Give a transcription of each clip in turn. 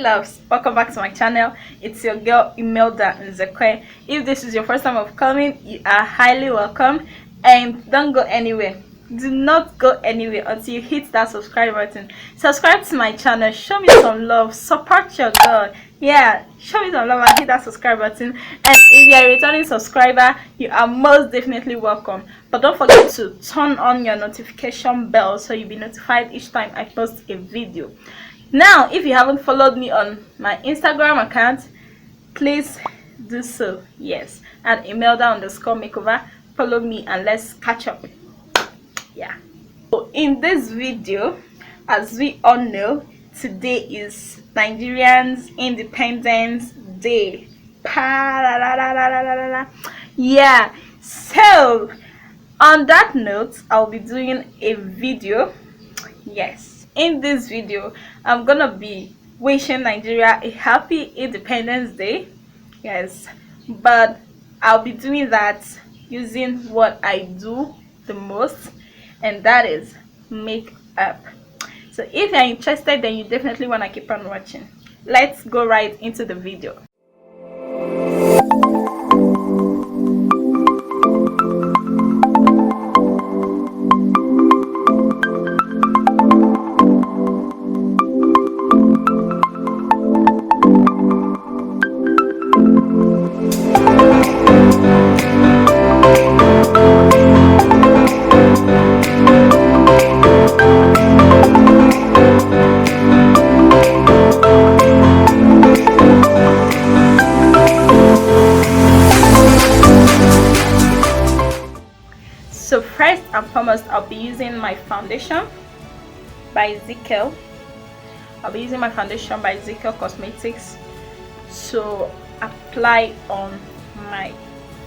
loves, welcome back to my channel. It's your girl Imelda Nzekwe. If this is your first time of coming, you are highly welcome, and don't go anywhere. Do not go anywhere until you hit that subscribe button. Subscribe to my channel, show me some love, support your girl. Yeah, show me some love and hit that subscribe button. And if you are a returning subscriber, you are most definitely welcome. But don't forget to turn on your notification bell so you'll be notified each time I post a video. Now, if you haven't followed me on my Instagram account, please do so. Yes, at Imelda_makeover. Follow me and let's catch up. Yeah. So in this video, as we all know, today is Nigerians Independence Day. Yeah. So on that note, I'll be doing a video. Yes, in this video I'm gonna be wishing Nigeria a happy Independence Day. Yes, but I'll be doing that using what I do the most, and that is makeup. So if you're interested, then you definitely want to keep on watching. Let's go right into the video. So first and foremost, I'll be using my foundation by Zikel. I'll be using my foundation by Zikel Cosmetics to apply on my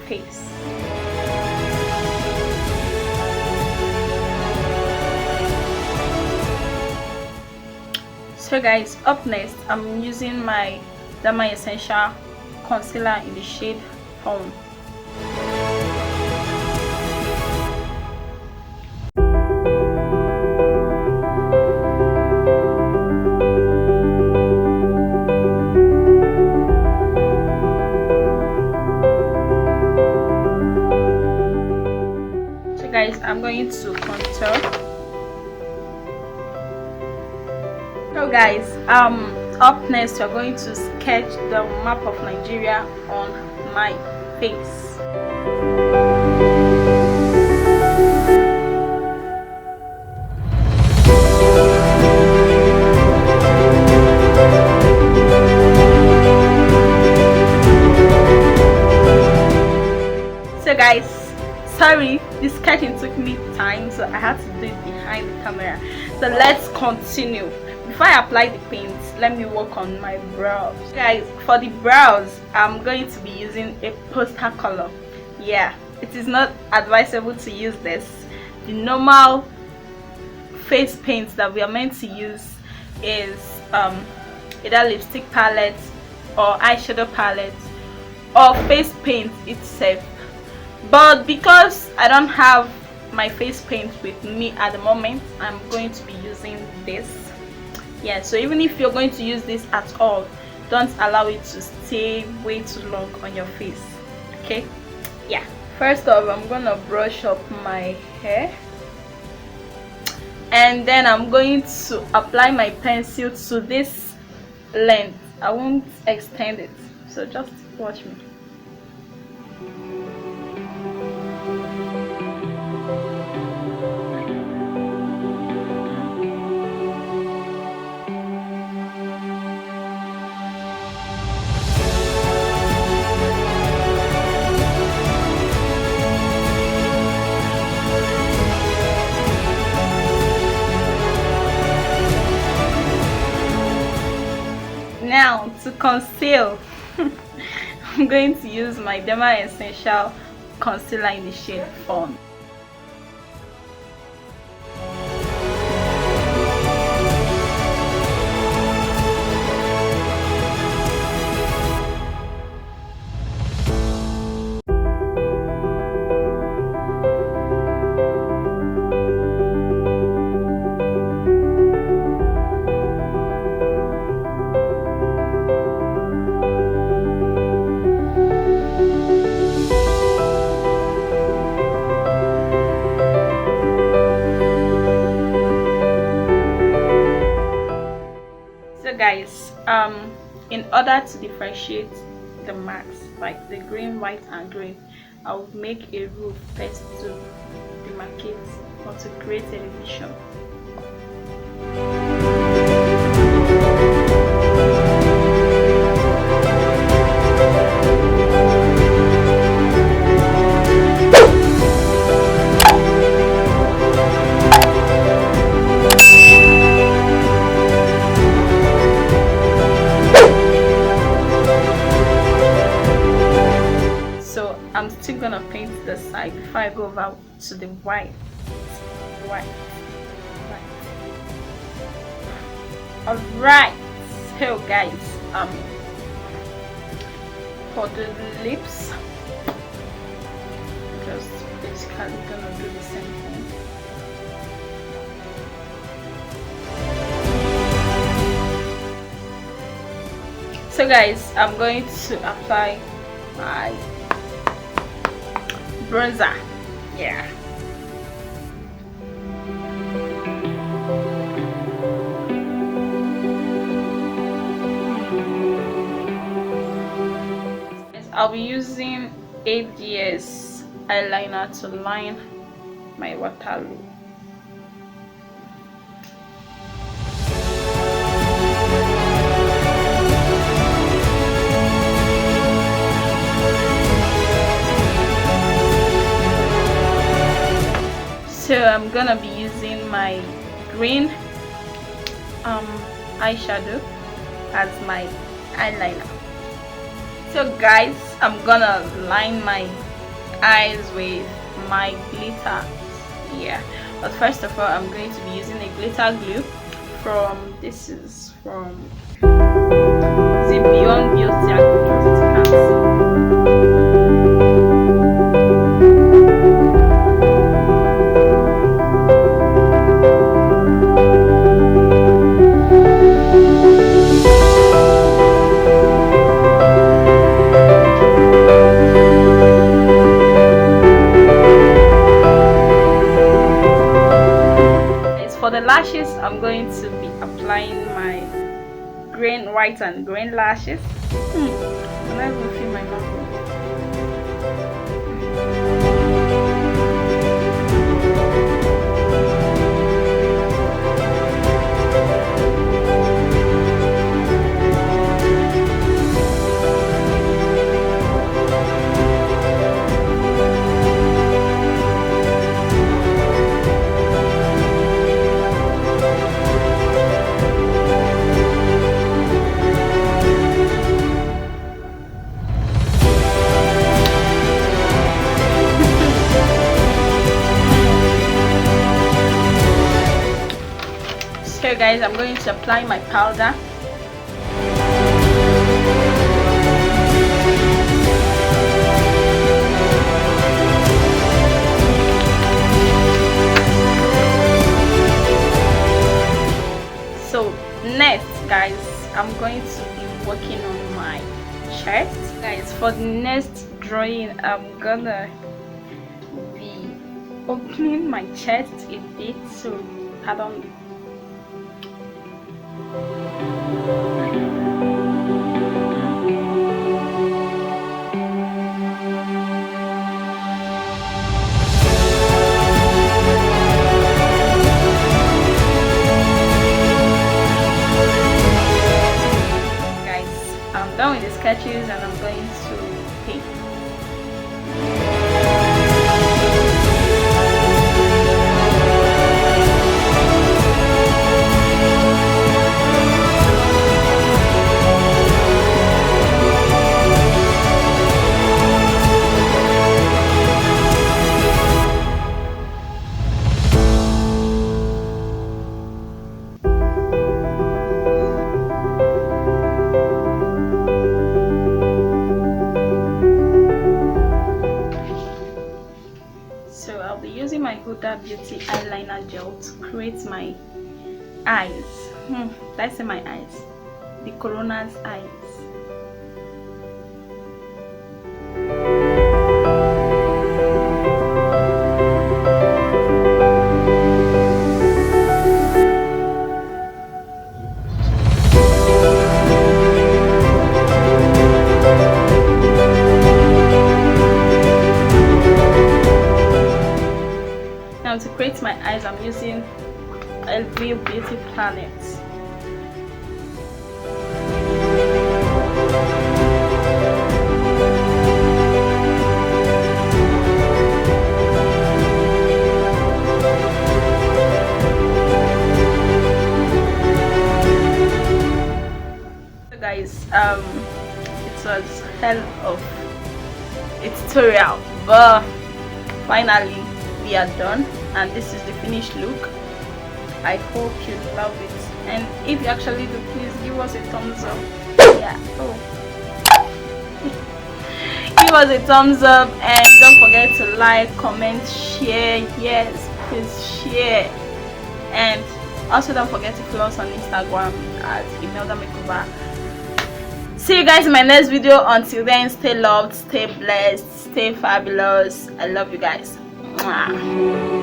face. So guys, up next, I'm using my Derma Essential Concealer in the shade Fawn. Guys, I'm going to contour. So guys, up next we're going to sketch the map of Nigeria on my face. So guys, sorry, this sketching took me time, so I had to do it behind the camera. So let's continue. Before I apply the paint, let me work on my brows. Guys, for the brows, I'm going to be using a poster color. Yeah, it is not advisable to use this. The normal face paint that we are meant to use is either lipstick palette or eyeshadow palette or face paint itself. But because I don't have my face paint with me at the moment, I'm going to be using this. Yeah, so even if you're going to use this at all, don't allow it to stay way too long on your face. Okay? Yeah. First off, I'm gonna brush up my hair, and then I'm going to apply my pencil to this length. I won't extend it, so just watch me. Now to conceal, I'm going to use my Derma Essential Concealer in the shade Fawn. guys, in order to differentiate the marks, like the green, white and green, I will make a rule first to demarcate or to create a division. I'm still gonna paint the side before I go over to the white. Alright, so guys, for the lips, just basically gonna do the same thing. So guys, I'm going to apply my bronzer. Yeah. I'll be using ADS eyeliner to line my Waterloo. So I'm gonna be using my green eyeshadow as my eyeliner. So guys, I'm gonna line my eyes with my glitter. Yeah, but first of all, I'm going to be using a glitter glue from the Beyond Beauty. For the lashes, I'm going to be applying my green, white and green lashes. I'm not even feel my mouth. So guys, I'm going to apply my powder. So next guys, I'm going to be working on my chest. Guys, for the next drawing, I'm gonna be opening my chest a bit, so pardon me. Guys, I'm done with the sketches and I'm going to paint. My Huda Beauty eyeliner gel to create my eyes. Let's say my eyes, the coroner's eyes. using a real beauty planet. So guys, it was hell of a tutorial, but finally we are done, and this is the finished look. I hope you love it, and if you actually do, please give us a thumbs up. Yeah, give us a thumbs up, and don't forget to like, comment, share. Yes, please share. And also don't forget to follow us on Instagram at Imelda Makeover. See you guys in my next video. Until then, stay loved, stay blessed, stay fabulous. I love you guys. Mwah.